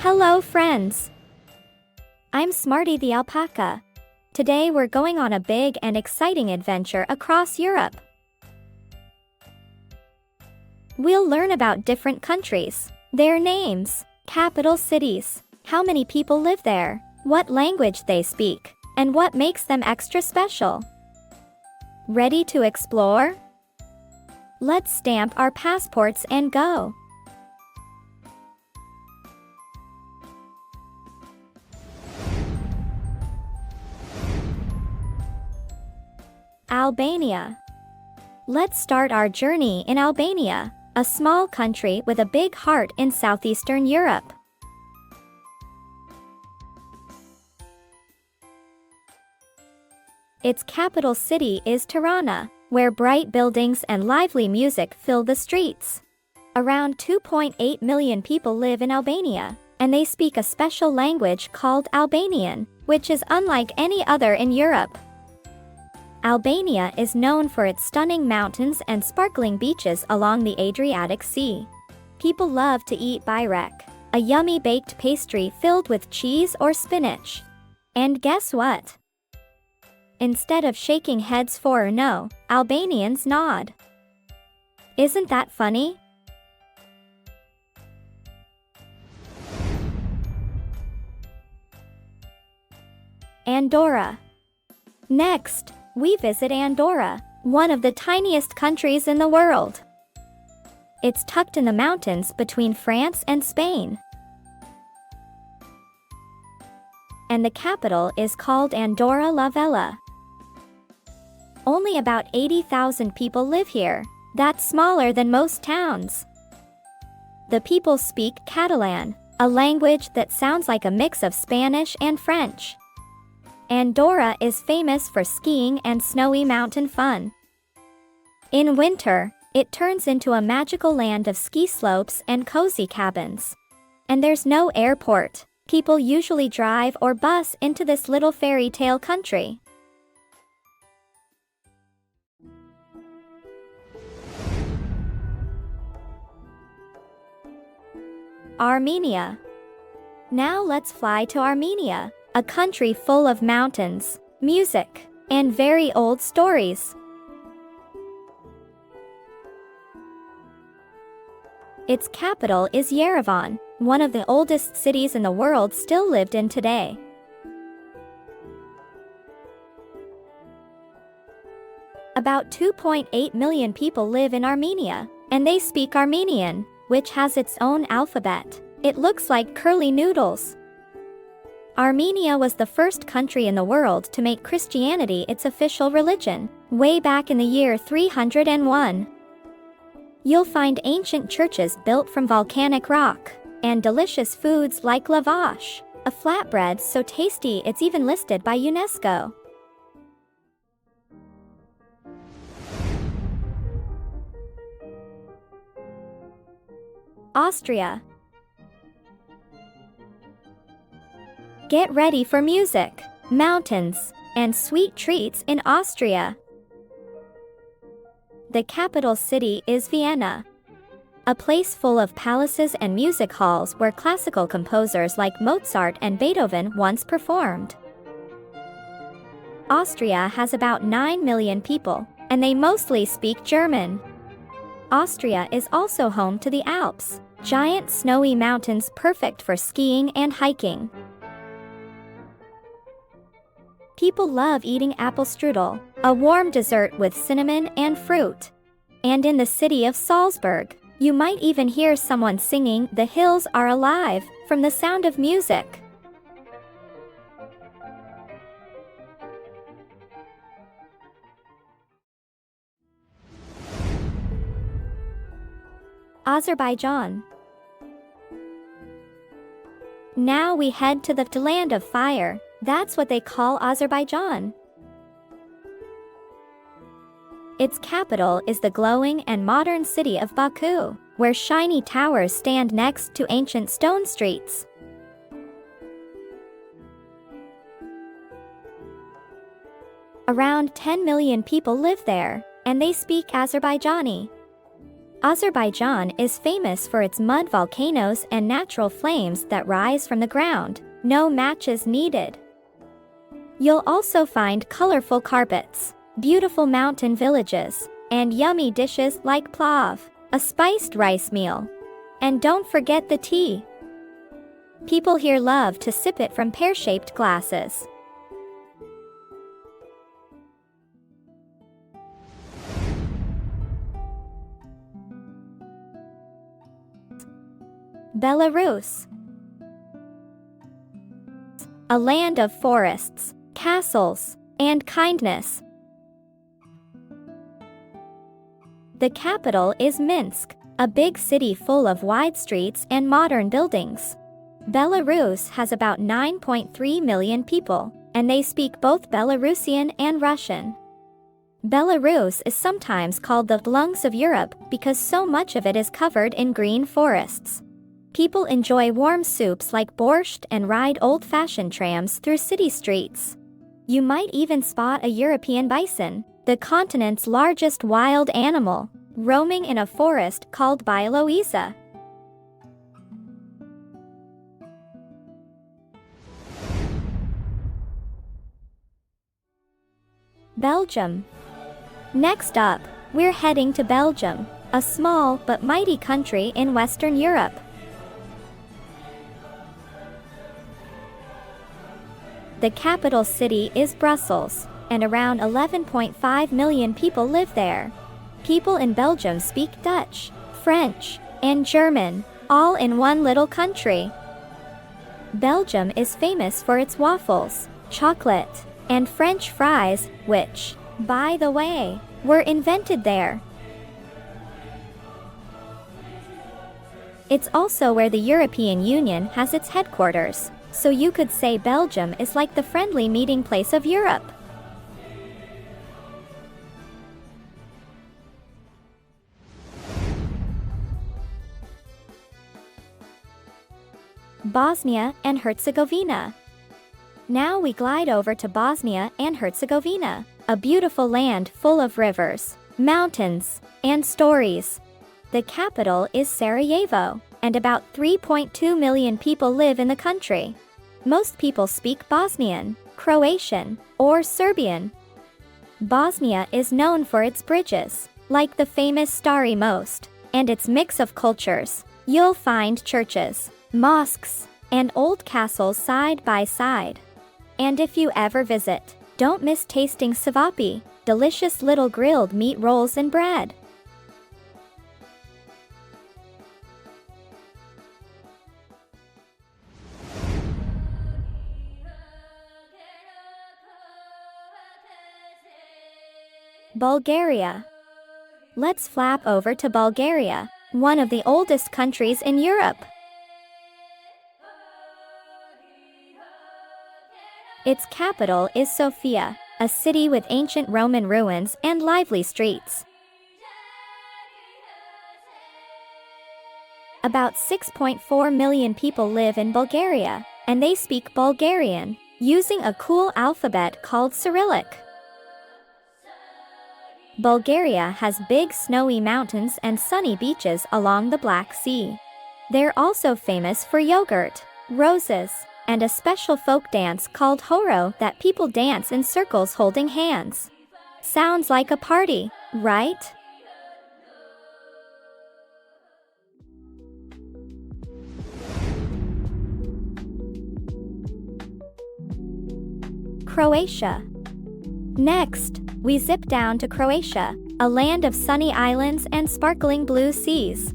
Hello friends! I'm Smartie the Alpaca. Today we're going on a big and exciting adventure across Europe. We'll learn about different countries, their names, capital cities, how many people live there, what language they speak, and what makes them extra special. Ready to explore? Let's stamp our passports and go. Albania. Let's start our journey in Albania, a small country with a big heart in southeastern Europe. Its capital city is Tirana, where bright buildings and lively music fill the streets. Around 2.8 million people live in Albania, and they speak a special language called Albanian, which is unlike any other in Europe. Albania is known for its stunning mountains and sparkling beaches along the Adriatic Sea. People love to eat byrek, a yummy baked pastry filled with cheese or spinach. And guess what? Instead of shaking heads for or no, Albanians nod. Isn't that funny? Andorra. Next, we visit Andorra, one of the tiniest countries in the world. It's tucked in the mountains between France and Spain. And the capital is called Andorra la Vella. Only about 80,000 people live here. That's smaller than most towns. The people speak Catalan, a language that sounds like a mix of Spanish and French. Andorra is famous for skiing and snowy mountain fun. In winter, it turns into a magical land of ski slopes and cozy cabins. And there's no airport. People usually drive or bus into this little fairy tale country. Armenia. Now let's fly to Armenia, a country full of mountains, music, and very old stories. Its capital is Yerevan, one of the oldest cities in the world still lived in today. About 2.8 million people live in Armenia, and they speak Armenian, which has its own alphabet. It looks like curly noodles. Armenia was the first country in the world to make Christianity its official religion, way back in the year 301. You'll find ancient churches built from volcanic rock, and delicious foods like lavash, a flatbread so tasty it's even listed by UNESCO. Austria. Get ready for music, mountains, and sweet treats in Austria. The capital city is Vienna, a place full of palaces and music halls where classical composers like Mozart and Beethoven once performed. Austria has about 9 million people, and they mostly speak German. Austria is also home to the Alps, giant snowy mountains perfect for skiing and hiking. People love eating apple strudel, a warm dessert with cinnamon and fruit. And in the city of Salzburg, you might even hear someone singing "The Hills Are Alive" from the sound of music. Azerbaijan. Now we head to the land of fire. That's what they call Azerbaijan. Its capital is the glowing and modern city of Baku, where shiny towers stand next to ancient stone streets. Around 10 million people live there, and they speak Azerbaijani. Azerbaijan is famous for its mud volcanoes and natural flames that rise from the ground. No matches needed. You'll also find colorful carpets, beautiful mountain villages, and yummy dishes like plav, a spiced rice meal. And don't forget the tea. People here love to sip it from pear-shaped glasses. Belarus. A land of forests, castles, and kindness. The capital is Minsk, a big city full of wide streets and modern buildings. Belarus has about 9.3 million people, and they speak both Belarusian and Russian. Belarus is sometimes called the lungs of Europe because so much of it is covered in green forests. People enjoy warm soups like borscht and ride old-fashioned trams through city streets. You might even spot a European bison, the continent's largest wild animal, roaming in a forest called Bialowieza. Belgium. Next up, we're heading to Belgium, a small but mighty country in Western Europe. The capital city is Brussels, and around 11.5 million people live there. People in Belgium speak Dutch, French, and German, all in one little country. Belgium is famous for its waffles, chocolate, and French fries, which, by the way, were invented there. It's also where the European Union has its headquarters, so you could say Belgium is like the friendly meeting place of Europe. Bosnia and Herzegovina. Now we glide over to Bosnia and Herzegovina, a beautiful land full of rivers, mountains, and stories. The capital is Sarajevo, and about 3.2 million people live in the country. Most people speak Bosnian, Croatian, or Serbian. Bosnia is known for its bridges, like the famous Stari Most, and its mix of cultures. You'll find churches, mosques, and old castles side by side. And if you ever visit, don't miss tasting savory, delicious little grilled meat rolls and bread. Bulgaria. Let's flap over to Bulgaria, one of the oldest countries in Europe. Its capital is Sofia, a city with ancient Roman ruins and lively streets. About 6.4 million people live in Bulgaria, and they speak Bulgarian, using a cool alphabet called Cyrillic. Bulgaria has big snowy mountains and sunny beaches along the Black Sea. They're also famous for yogurt, roses, and a special folk dance called horo that people dance in circles holding hands. Sounds like a party, right? Croatia. Next, we zip down to Croatia, a land of sunny islands and sparkling blue seas.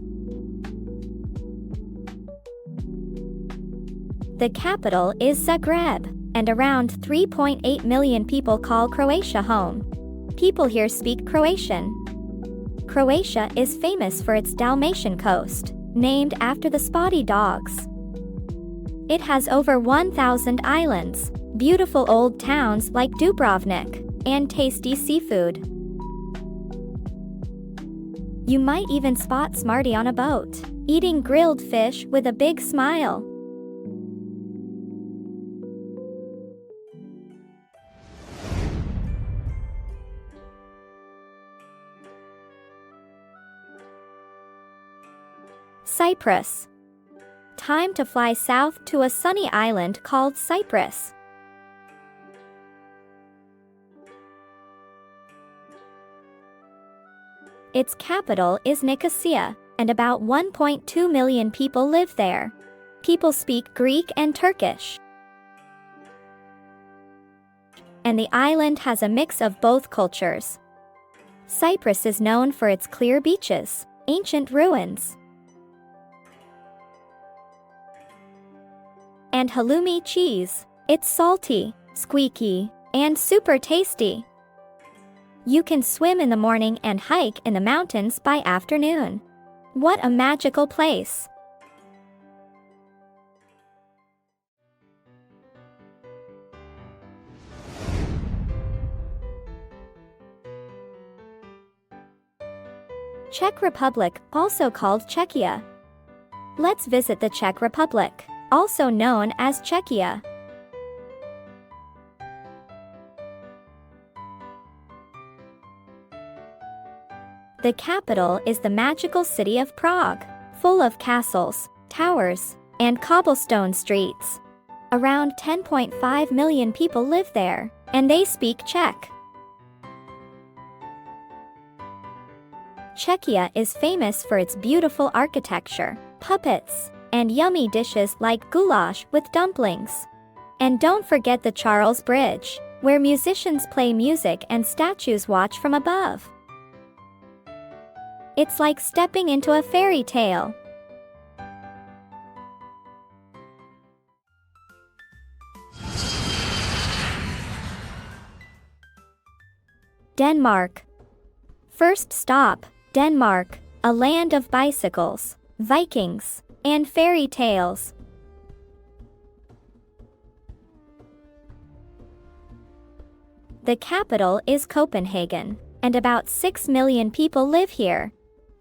The capital is Zagreb, and around 3.8 million people call Croatia home. People here speak Croatian. Croatia is famous for its Dalmatian coast, named after the spotty dogs. It has over 1,000 islands, beautiful old towns like Dubrovnik, and tasty seafood. You might even spot Smartie on a boat, eating grilled fish with a big smile. Cyprus. Time to fly south to a sunny island called Cyprus. Its capital is Nicosia, and about 1.2 million people live there. People speak Greek and Turkish. And the island has a mix of both cultures. Cyprus is known for its clear beaches, ancient ruins, and halloumi cheese. It's salty, squeaky, and super tasty. You can swim in the morning and hike in the mountains by afternoon. What a magical place! Czech Republic, also called Czechia. Let's visit the Czech Republic, also known as Czechia. The capital is the magical city of Prague, full of castles, towers, and cobblestone streets. Around 10.5 million people live there, and they speak Czech. Czechia is famous for its beautiful architecture, puppets, and yummy dishes like goulash with dumplings. And don't forget the Charles Bridge, where musicians play music and statues watch from above. It's like stepping into a fairy tale. Denmark. First stop, Denmark, a land of bicycles, Vikings, and fairy tales. The capital is Copenhagen, and about 6 million people live here.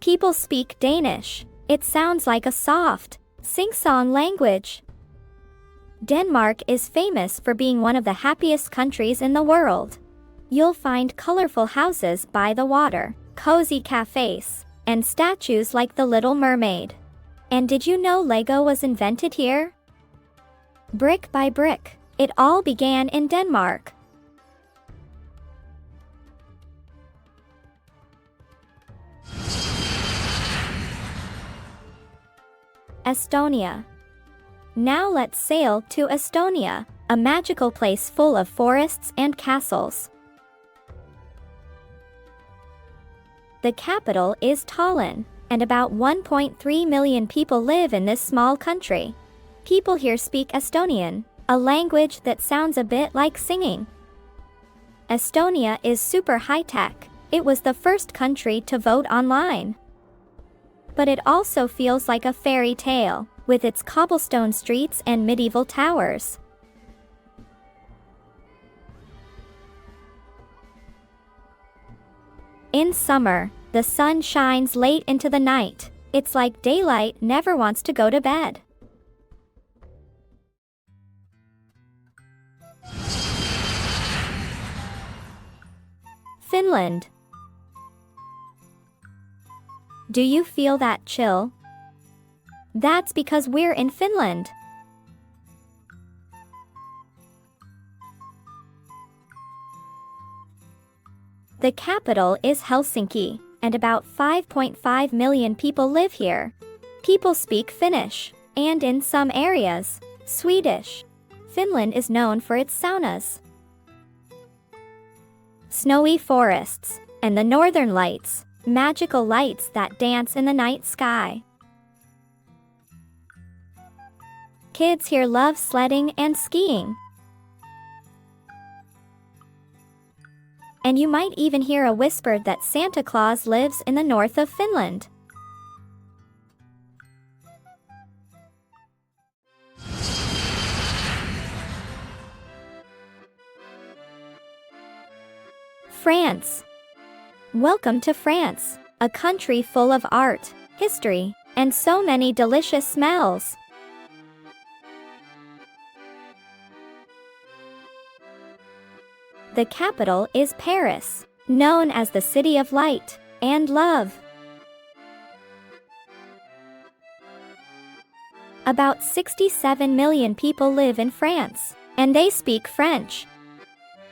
People speak Danish. It sounds like a soft, sing-song language. Denmark is famous for being one of the happiest countries in the world. You'll find colorful houses by the water, cozy cafes, and statues like the Little Mermaid. And did you know Lego was invented here? Brick by brick, it all began in Denmark. Estonia. Now let's sail to Estonia, a magical place full of forests and castles. The capital is Tallinn, and about 1.3 million people live in this small country. People here speak Estonian, a language that sounds a bit like singing. Estonia is super high-tech. It was the first country to vote online. But it also feels like a fairy tale, with its cobblestone streets and medieval towers. In summer, the sun shines late into the night. It's like daylight never wants to go to bed. Finland. Do you feel that chill? That's because we're in Finland. The capital is Helsinki, and about 5.5 million people live here. People speak Finnish, and in some areas, Swedish. Finland is known for its saunas, snowy forests, and the northern lights, magical lights that dance in the night sky. Kids here love sledding and skiing. And you might even hear a whisper that Santa Claus lives in the north of Finland. France. Welcome to France, a country full of art, history, and so many delicious smells. The capital is Paris, known as the City of Light and Love. About 67 million people live in France, and they speak French.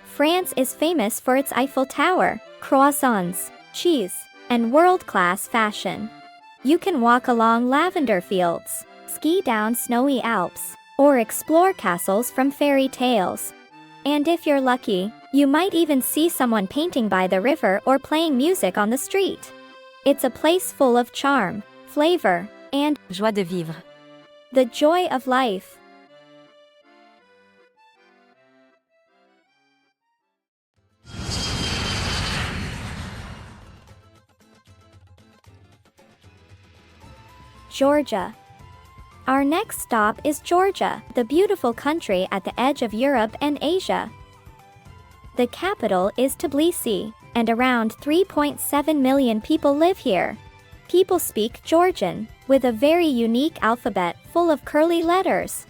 France is famous for its Eiffel Tower, croissants, cheese, and world-class fashion. You can walk along lavender fields, ski down snowy Alps, or explore castles from fairy tales. And if you're lucky, you might even see someone painting by the river or playing music on the street. It's a place full of charm, flavor, and joie de vivre. The joy of life. Georgia. Our next stop is Georgia, the beautiful country at the edge of Europe and Asia. The capital is Tbilisi, and around 3.7 million people live here. People speak Georgian, with a very unique alphabet full of curly letters.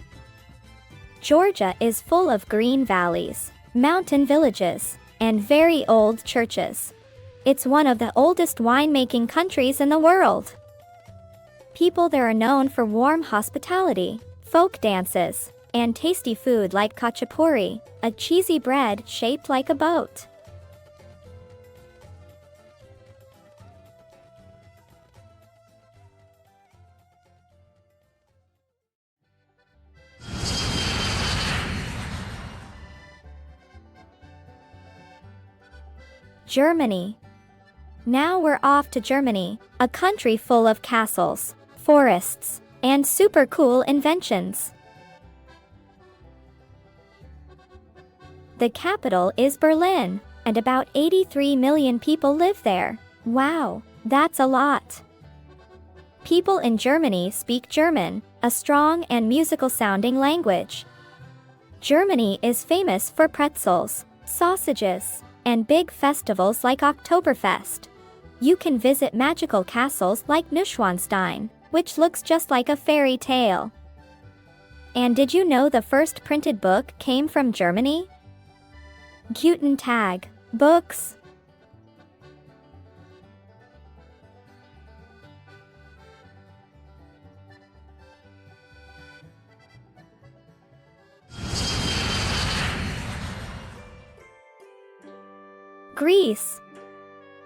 Georgia is full of green valleys, mountain villages, and very old churches. It's one of the oldest winemaking countries in the world. People there are known for warm hospitality, folk dances, and tasty food like khachapuri, a cheesy bread shaped like a boat. Germany. Now we're off to Germany, a country full of castles, forests, and super cool inventions. The capital is Berlin, and about 83 million people live there. Wow, that's a lot. People in Germany speak German, a strong and musical-sounding language. Germany is famous for pretzels, sausages, and big festivals like Oktoberfest. You can visit magical castles like Neuschwanstein, which looks just like a fairy tale. And did you know the first printed book came from Germany? Guten Tag, books. Greece.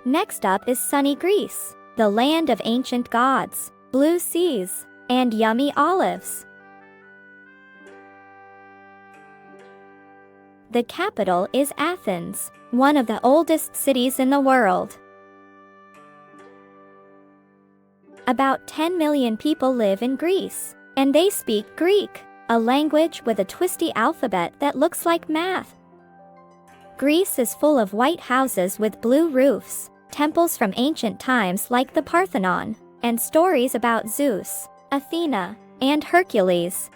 Next up is sunny Greece, the land of ancient gods, blue seas, and yummy olives. The capital is Athens, one of the oldest cities in the world. About 10 million people live in Greece, and they speak Greek, a language with a twisty alphabet that looks like math. Greece is full of white houses with blue roofs, temples from ancient times like the Parthenon, and stories about Zeus, Athena, and Hercules.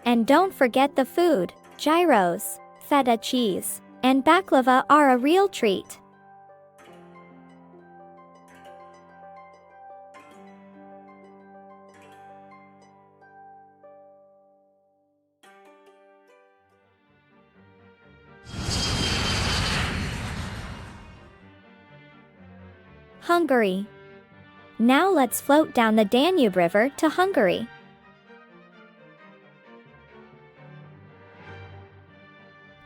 And don't forget the food. Gyros, feta cheese, and baklava are a real treat. Hungary. Now let's float down the Danube River to Hungary.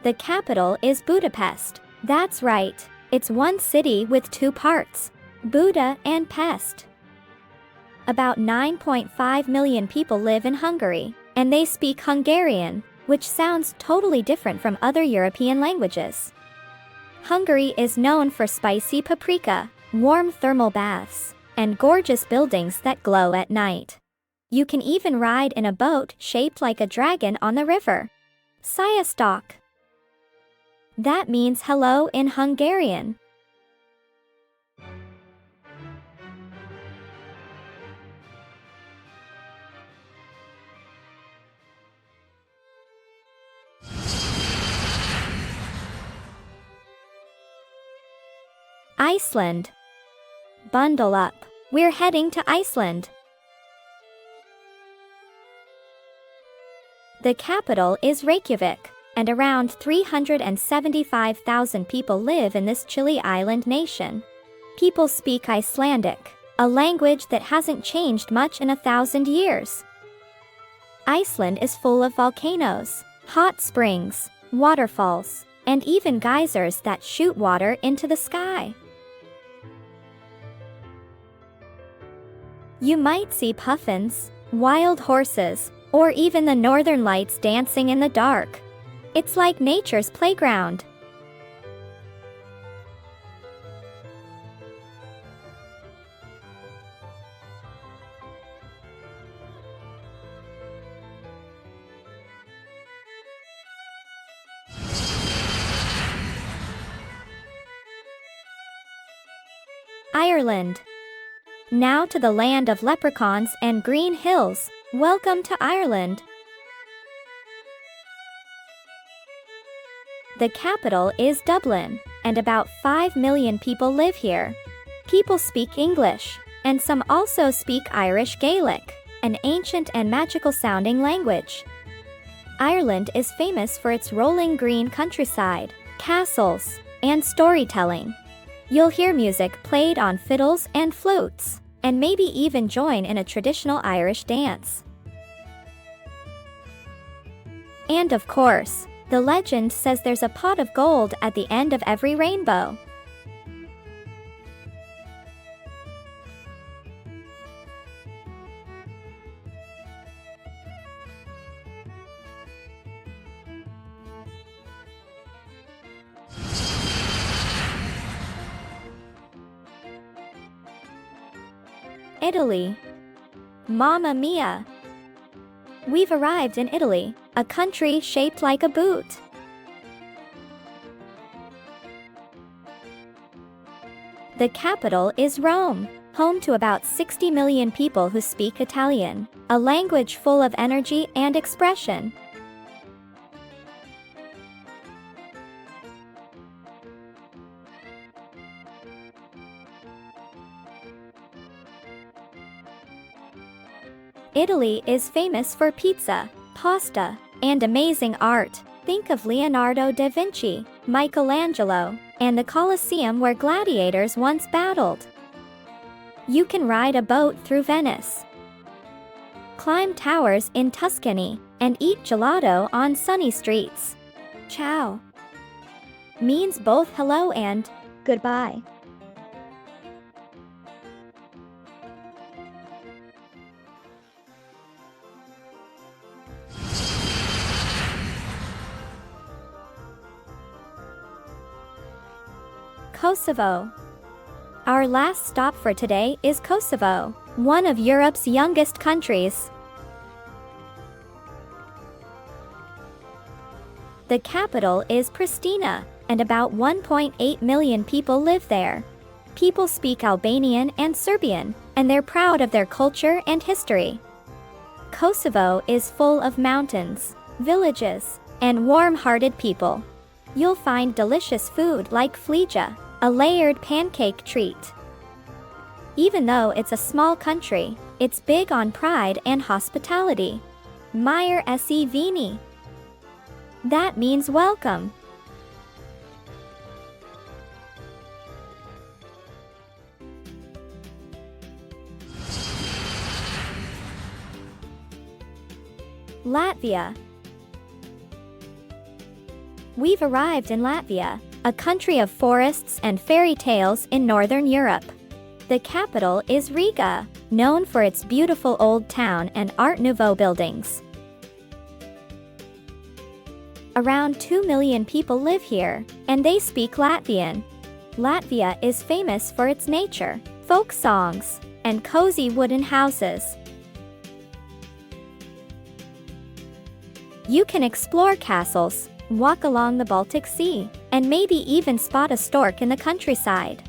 The capital is Budapest. That's right, it's one city with two parts, Buda and Pest. About 9.5 million people live in Hungary, and they speak Hungarian, which sounds totally different from other European languages. Hungary is known for spicy paprika, warm thermal baths, and gorgeous buildings that glow at night. You can even ride in a boat shaped like a dragon on the river. Sziasztok. That means hello in Hungarian. Iceland. Bundle up. We're heading to Iceland. The capital is Reykjavik, and around 375,000 people live in this chilly island nation. People speak Icelandic, a language that hasn't changed much in 1,000 years. Iceland is full of volcanoes, hot springs, waterfalls, and even geysers that shoot water into the sky. You might see puffins, wild horses, or even the northern lights dancing in the dark. It's like nature's playground. Ireland. Now to the land of leprechauns and green hills. Welcome to Ireland. The capital is Dublin, and about 5 million people live here. People speak English, and some also speak Irish Gaelic, an ancient and magical-sounding language. Ireland is famous for its rolling green countryside, castles, and storytelling. You'll hear music played on fiddles and flutes, and maybe even join in a traditional Irish dance. And of course, the legend says there's a pot of gold at the end of every rainbow. Italy. Mamma mia! We've arrived in Italy, a country shaped like a boot. The capital is Rome, home to about 60 million people who speak Italian, a language full of energy and expression. Italy is famous for pizza, pasta, and amazing art. Think of Leonardo da Vinci, Michelangelo, and the Colosseum where gladiators once battled. You can ride a boat through Venice, climb towers in Tuscany, and eat gelato on sunny streets. Ciao means both hello and goodbye. Kosovo. Our last stop for today is Kosovo, one of Europe's youngest countries. The capital is Pristina, and about 1.8 million people live there. People speak Albanian and Serbian, and they're proud of their culture and history. Kosovo is full of mountains, villages, and warm-hearted people. You'll find delicious food like flija, a layered pancake treat. Even though it's a small country, it's big on pride and hospitality. Mir se vini. That means welcome. Latvia. We've arrived in Latvia, a country of forests and fairy tales in northern Europe. The capital is Riga, known for its beautiful old town and Art Nouveau buildings. Around 2 million people live here, and they speak Latvian. Latvia is famous for its nature, folk songs, and cozy wooden houses. You can explore castles, walk along the Baltic Sea, and maybe even spot a stork in the countryside.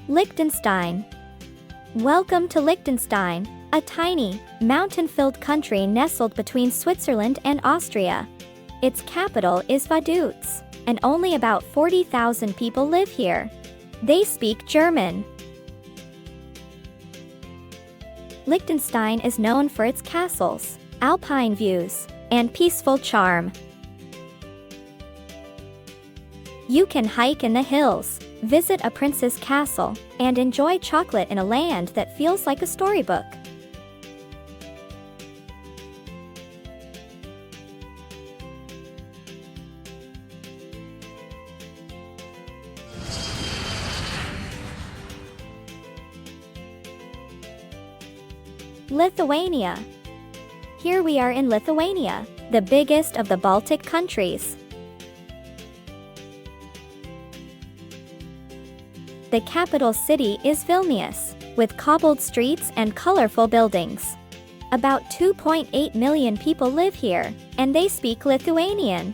Liechtenstein. Welcome to Liechtenstein, a tiny, mountain-filled country nestled between Switzerland and Austria. Its capital is Vaduz, and only about 40,000 people live here. They speak German. Liechtenstein is known for its castles, alpine views, and peaceful charm. You can hike in the hills, visit a prince's castle, and enjoy chocolate in a land that feels like a storybook. Lithuania. Here we are in Lithuania, the biggest of the Baltic countries. The capital city is Vilnius, with cobbled streets and colorful buildings. About 2.8 million people live here, and they speak Lithuanian.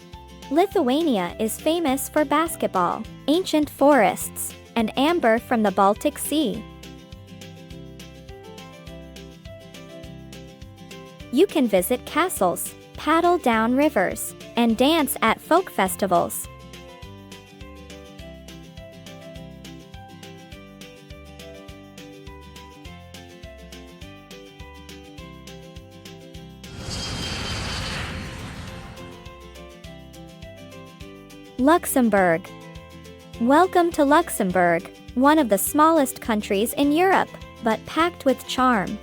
Lithuania is famous for basketball, ancient forests, and amber from the Baltic Sea. You can visit castles, paddle down rivers, and dance at folk festivals. Luxembourg. Welcome to Luxembourg, one of the smallest countries in Europe, but packed with charm.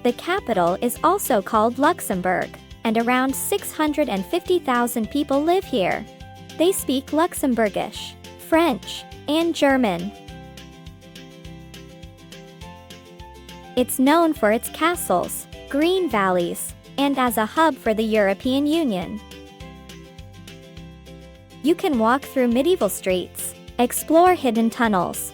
The capital is also called Luxembourg, and around 650,000 people live here. They speak Luxembourgish, French, and German. It's known for its castles, green valleys, and as a hub for the European Union. You can walk through medieval streets, explore hidden tunnels,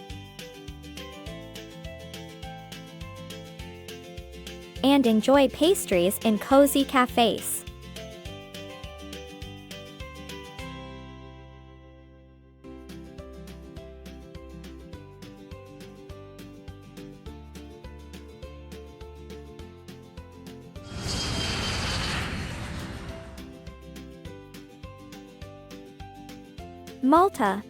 and enjoy pastries in cozy cafes. Malta.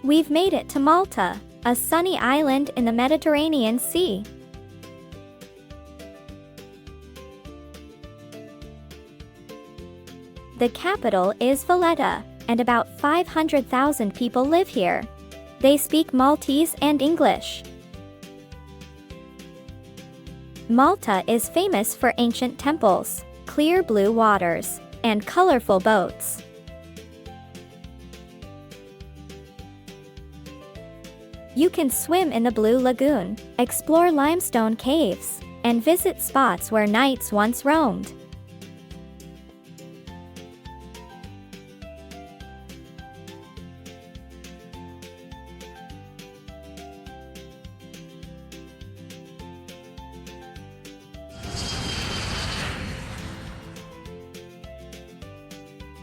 We've made it to Malta, a sunny island in the Mediterranean Sea. The capital is Valletta, and about 500,000 people live here. They speak Maltese and English. Malta is famous for ancient temples, clear blue waters, and colorful boats. You can swim in the Blue Lagoon, explore limestone caves, and visit spots where knights once roamed.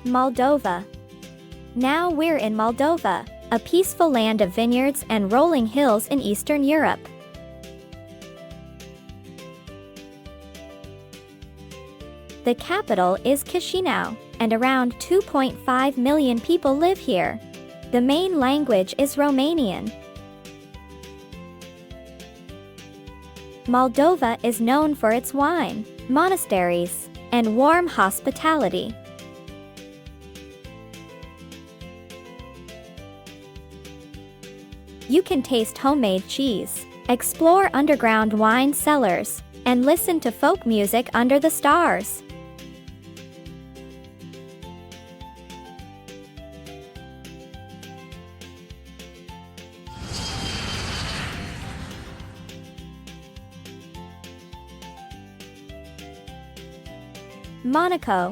Moldova. Now we're in Moldova, a peaceful land of vineyards and rolling hills in Eastern Europe. The capital is Chisinau, and around 2.5 million people live here. The main language is Romanian. Moldova is known for its wine, monasteries, and warm hospitality. You can taste homemade cheese, explore underground wine cellars, and listen to folk music under the stars. Monaco.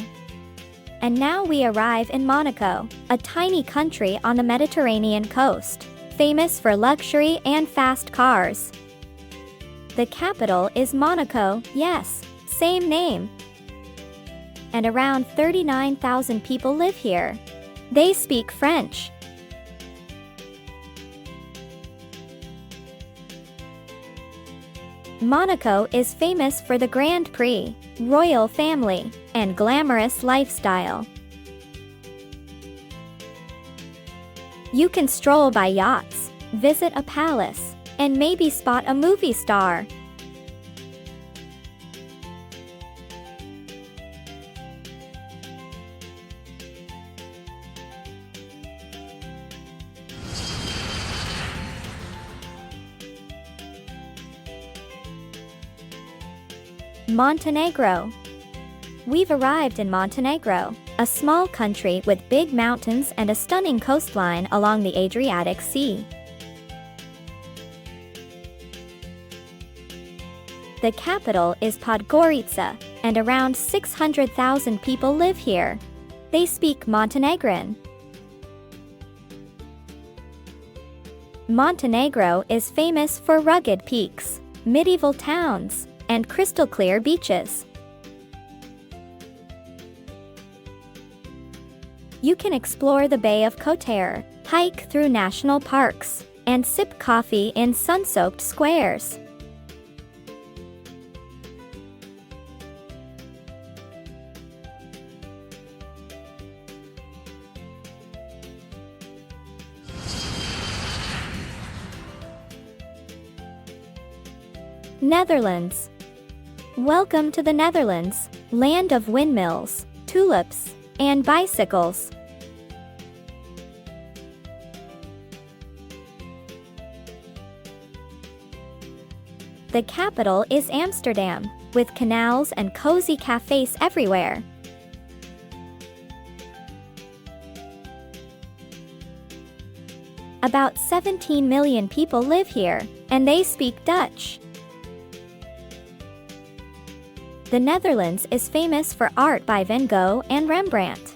And now we arrive in Monaco, a tiny country on the Mediterranean coast, famous for luxury and fast cars. The capital is Monaco, yes, same name. And around 39,000 people live here. They speak French. Monaco is famous for the Grand Prix, royal family, and glamorous lifestyle. You can stroll by yachts, visit a palace, and maybe spot a movie star. Montenegro. We've arrived in Montenegro, a small country with big mountains and a stunning coastline along the Adriatic Sea. The capital is Podgorica, and around 600,000 people live here. They speak Montenegrin. Montenegro is famous for rugged peaks, medieval towns, and crystal-clear beaches. You can explore the Bay of Kotor, hike through national parks, and sip coffee in sun-soaked squares. Netherlands. Welcome to the Netherlands, land of windmills, tulips, and bicycles. The capital is Amsterdam, with canals and cozy cafes everywhere. About 17 million people live here, and they speak Dutch. The Netherlands is famous for art by Van Gogh and Rembrandt,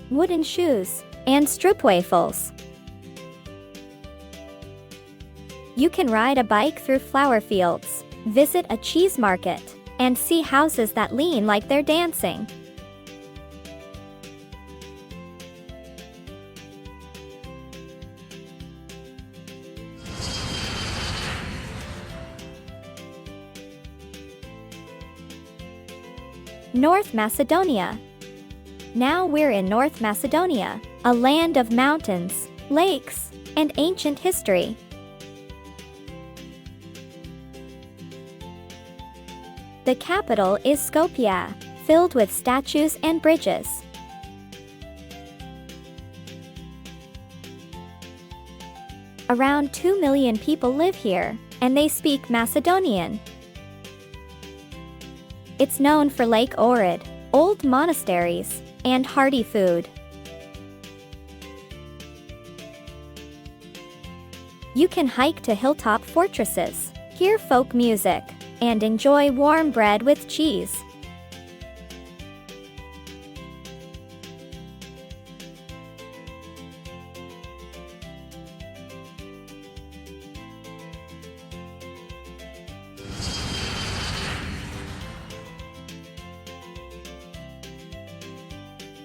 wooden shoes, and stroopwafels. You can ride a bike through flower fields, visit a cheese market, and see houses that lean like they're dancing. North Macedonia. Now we're in North Macedonia, a land of mountains, lakes, and ancient history. The capital is Skopje, filled with statues and bridges. Around 2 million people live here, and they speak Macedonian. It's known for Lake Ohrid, old monasteries, and hearty food. You can hike to hilltop fortresses, hear folk music, and enjoy warm bread with cheese.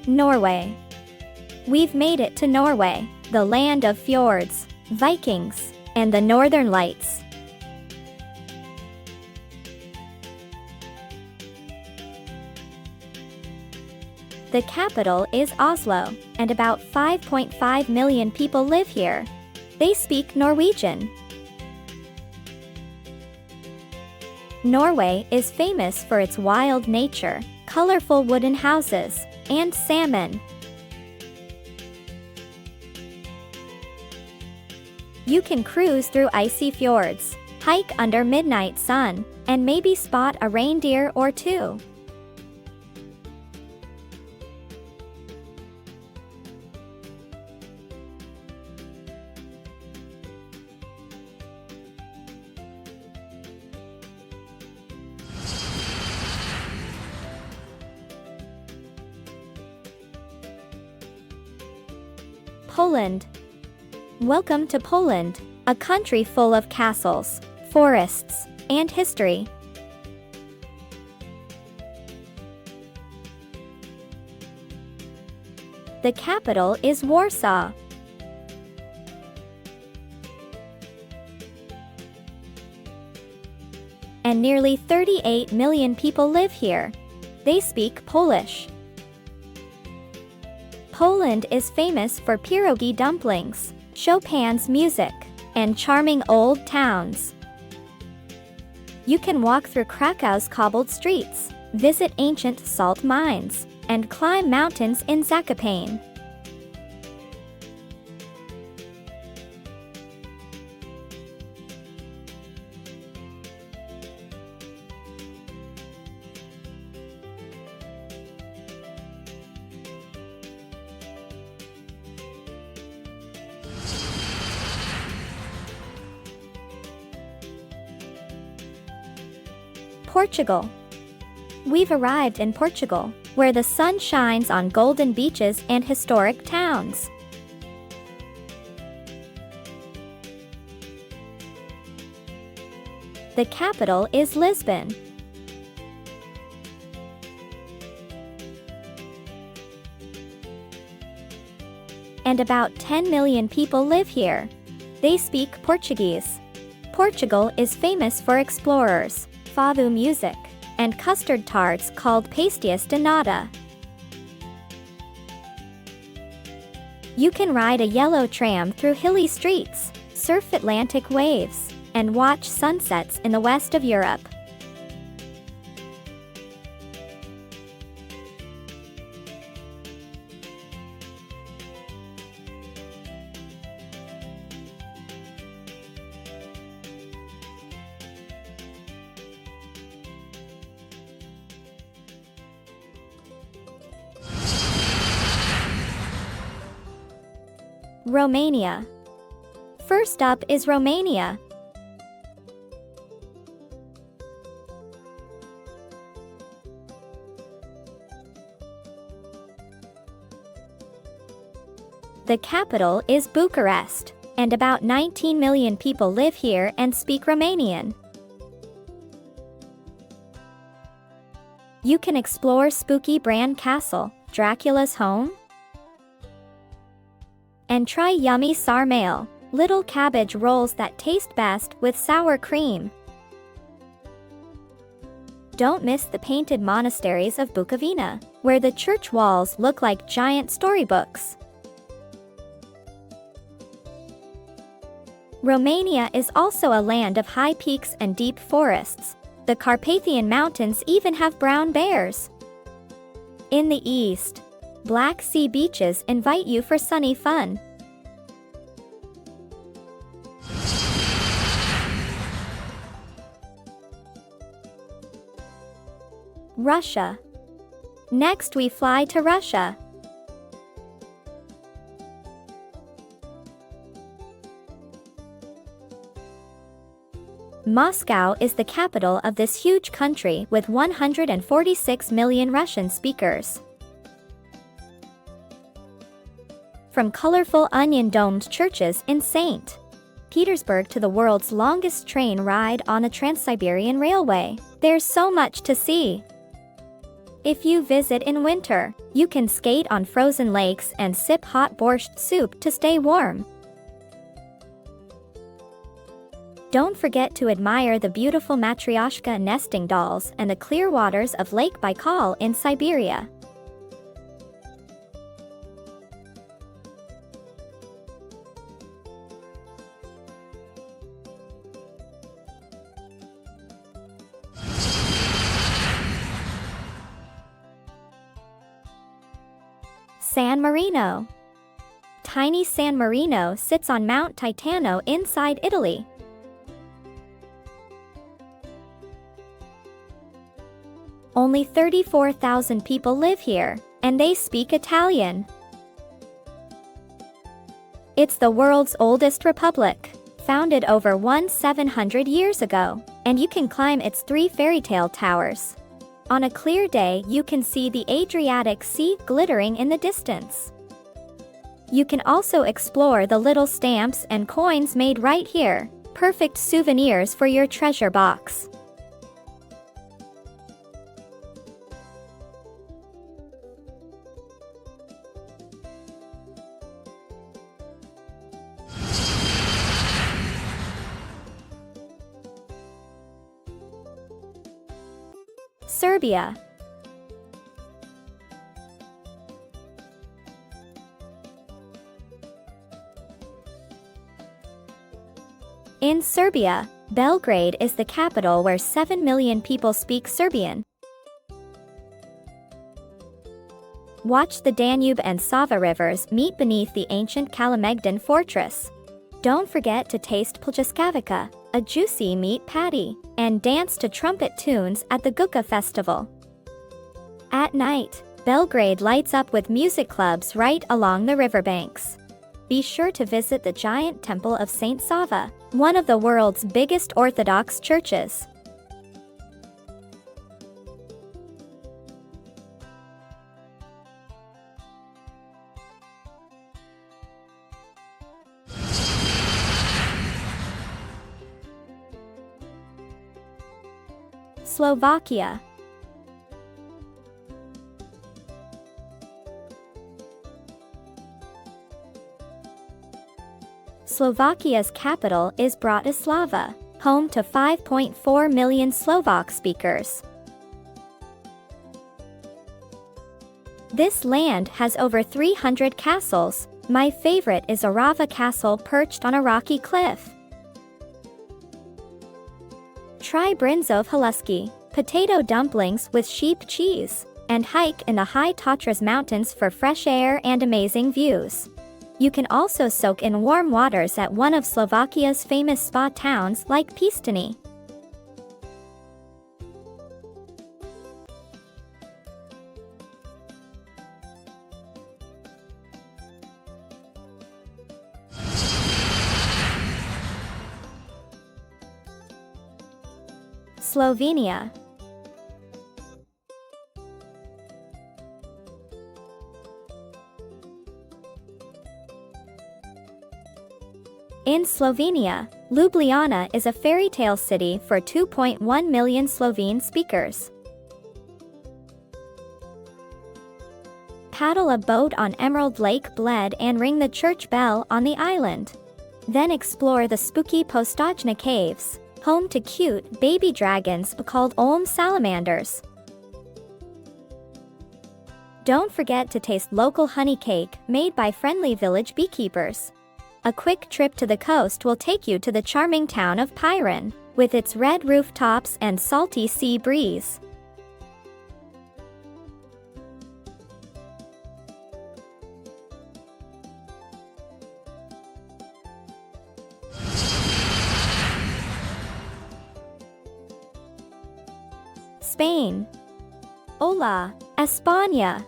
Norway. We've made it to Norway, the land of fjords, Vikings, and the Northern Lights. The capital is Oslo, and about 5.5 million people live here. They speak Norwegian. Norway is famous for its wild nature, colorful wooden houses, and salmon. You can cruise through icy fjords, hike under midnight sun, and maybe spot a reindeer or two. Poland. Welcome to Poland, a country full of castles, forests, and history. The capital is Warsaw. And nearly 38 million people live here. They speak Polish. Poland is famous for pierogi dumplings, Chopin's music, and charming old towns. You can walk through Krakow's cobbled streets, visit ancient salt mines, and climb mountains in Zakopane. Portugal. We've arrived in Portugal, where the sun shines on golden beaches and historic towns. The capital is Lisbon. And about 10 million people live here. They speak Portuguese. Portugal is famous for explorers, fado music, and custard tarts called pastéis de nata. You can ride a yellow tram through hilly streets, surf Atlantic waves, and watch sunsets in the west of Europe. Romania. First up is Romania. The capital is Bucharest, and about 19 million people live here and speak Romanian. You can explore spooky Bran Castle, Dracula's home, and try yummy sarmale, little cabbage rolls that taste best with sour cream. Don't miss the painted monasteries of Bukovina, where the church walls look like giant storybooks. Romania is also a land of high peaks and deep forests. The Carpathian Mountains even have brown bears. In the east, Black Sea beaches invite you for sunny fun. Russia. Next we fly to Russia. Moscow is the capital of this huge country with 146 million Russian speakers. From colorful onion-domed churches in St. Petersburg to the world's longest train ride on the Trans-Siberian Railway, there's so much to see. If you visit in winter, you can skate on frozen lakes and sip hot borscht soup to stay warm. Don't forget to admire the beautiful matryoshka nesting dolls and the clear waters of Lake Baikal in Siberia. San Marino. Tiny San Marino sits on Mount Titano inside Italy. Only 34,000 people live here, and they speak Italian. It's the world's oldest republic, founded over 1,700 years ago, and you can climb its 3 fairy tale towers. On a clear day, you can see the Adriatic Sea glittering in the distance. You can also explore the little stamps and coins made right here, perfect souvenirs for your treasure box. Serbia. In Serbia, Belgrade is the capital where 7 million people speak Serbian. Watch the Danube and Sava rivers meet beneath the ancient Kalemegdan fortress. Don't forget to taste pljeskavica, a juicy meat patty, and dance to trumpet tunes at the Guka festival. At night, Belgrade lights up with music clubs right along the riverbanks. Be sure to visit the giant Temple of Saint Sava, one of the world's biggest Orthodox churches. Slovakia. Slovakia's capital is Bratislava, home to 5.4 million Slovak speakers. This land has over 300 castles. My favorite is Orava Castle perched on a rocky cliff. Try brinzov haluski, potato dumplings with sheep cheese, and hike in the high Tatras Mountains for fresh air and amazing views. You can also soak in warm waters at one of Slovakia's famous spa towns like Piestany. Slovenia. In Slovenia, Ljubljana is a fairy tale city for 2.1 million Slovene speakers. Paddle a boat on Emerald Lake Bled and ring the church bell on the island. Then explore the spooky Postojna caves, home to cute baby dragons called Olm salamanders. Don't forget to taste local honey cake made by friendly village beekeepers. A quick trip to the coast will take you to the charming town of Piran, with its red rooftops and salty sea breeze. Spain. Hola, España.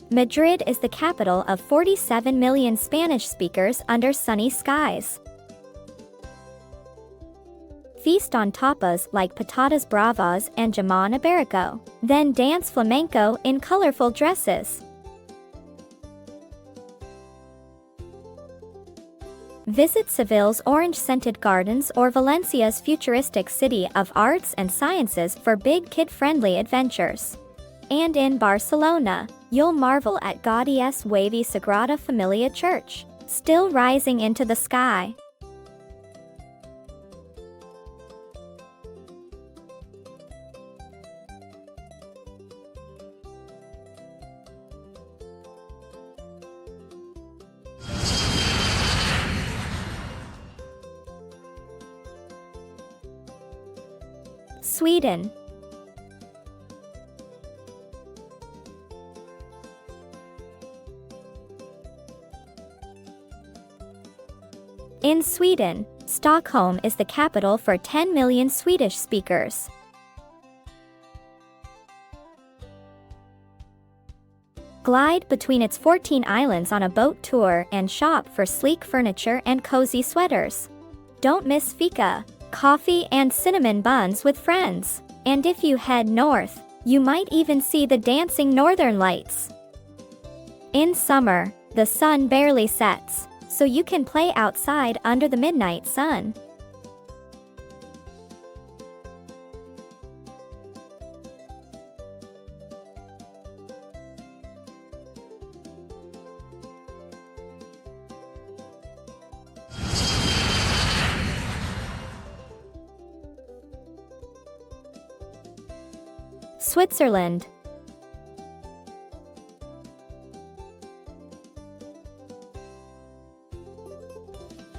Madrid is the capital of 47 million Spanish speakers under sunny skies. Feast on tapas like patatas bravas and jamon iberico, then dance flamenco in colorful dresses. Visit Seville's orange-scented gardens or Valencia's futuristic city of arts and sciences for big kid-friendly adventures. And in Barcelona, you'll marvel at Gaudi's wavy Sagrada Familia Church, still rising into the sky. Sweden. In Sweden, Stockholm is the capital for 10 million Swedish speakers. Glide between its 14 islands on a boat tour and shop for sleek furniture and cozy sweaters. Don't miss fika, coffee and cinnamon buns with friends. And if you head north, you might even see the dancing northern lights. In summer, the sun barely sets, so you can play outside under the midnight sun. Switzerland.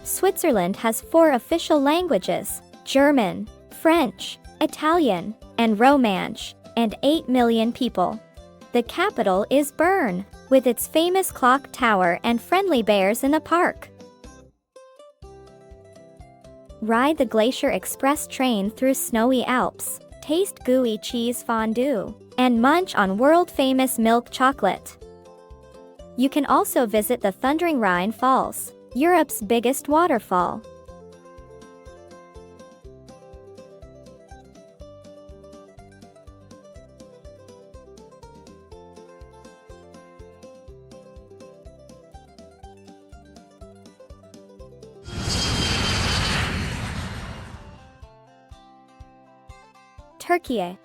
Switzerland has 4 official languages: German, French, Italian, and Romansh, and 8 million people. The capital is Bern, with its famous clock tower and friendly bears in the park. Ride the Glacier Express train through snowy Alps, taste gooey cheese fondue, and munch on world-famous milk chocolate. You can also visit the Thundering Rhine Falls, Europe's biggest waterfall. Turkey.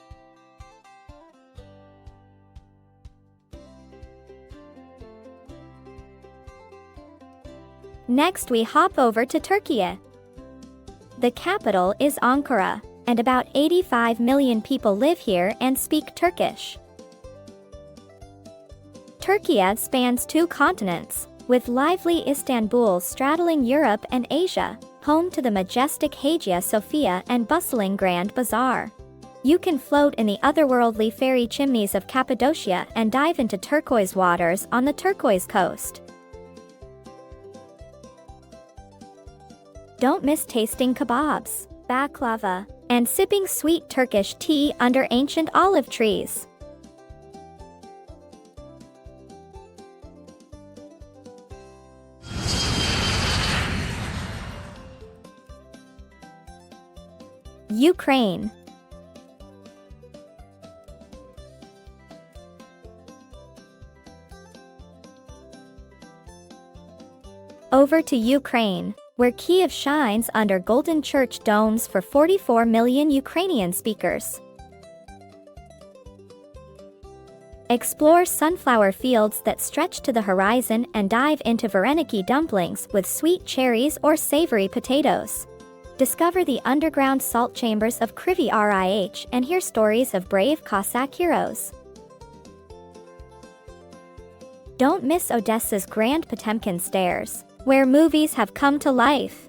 Next we hop over to Turkey. The capital is Ankara, and about 85 million people live here and speak Turkish. Turkey spans 2 continents, with lively Istanbul straddling Europe and Asia, home to the majestic Hagia Sophia and bustling Grand Bazaar. You can float in the otherworldly fairy chimneys of Cappadocia and dive into turquoise waters on the turquoise coast. Don't miss tasting kebabs, baklava, and sipping sweet Turkish tea under ancient olive trees. Ukraine. Over to Ukraine, where Kyiv shines under golden church domes for 44 million Ukrainian speakers. Explore sunflower fields that stretch to the horizon and dive into vareniki dumplings with sweet cherries or savory potatoes. Discover the underground salt chambers of Kryvyi Rih and hear stories of brave Cossack heroes. Don't miss Odessa's Grand Potemkin Stairs, where movies have come to life.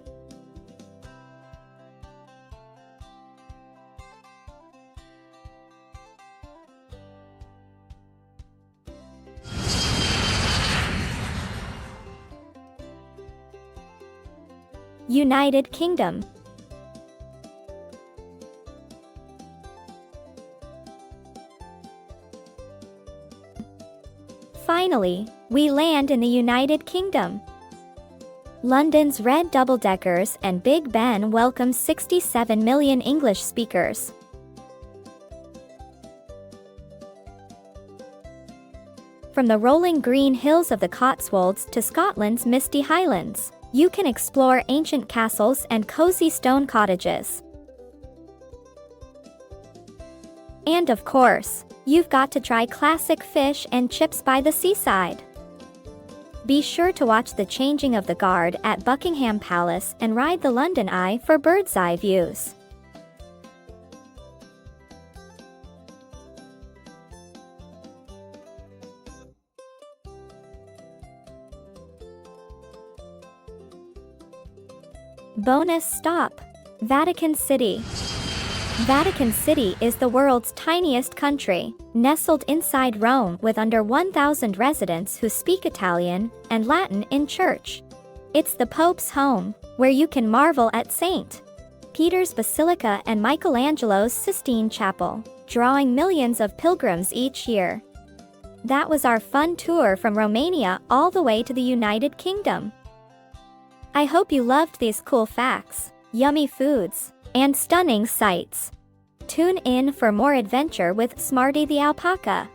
United Kingdom. Finally, we land in the United Kingdom. London's red double-deckers and Big Ben welcomes 67 million English speakers. From the rolling green hills of the Cotswolds to Scotland's misty highlands, you can explore ancient castles and cozy stone cottages. And of course, you've got to try classic fish and chips by the seaside. Be sure to watch the changing of the guard at Buckingham Palace and ride the London Eye for bird's-eye views. Bonus stop: Vatican City. Vatican City is the world's tiniest country, nestled inside Rome with under 1,000 residents who speak Italian and Latin in church. It's the Pope's home, where you can marvel at St. Peter's Basilica and Michelangelo's Sistine Chapel, drawing millions of pilgrims each year. That was our fun tour from Romania all the way to the United Kingdom. I hope you loved these cool facts, yummy foods, and stunning sights. Tune in for more adventure with Smartie the Alpaca.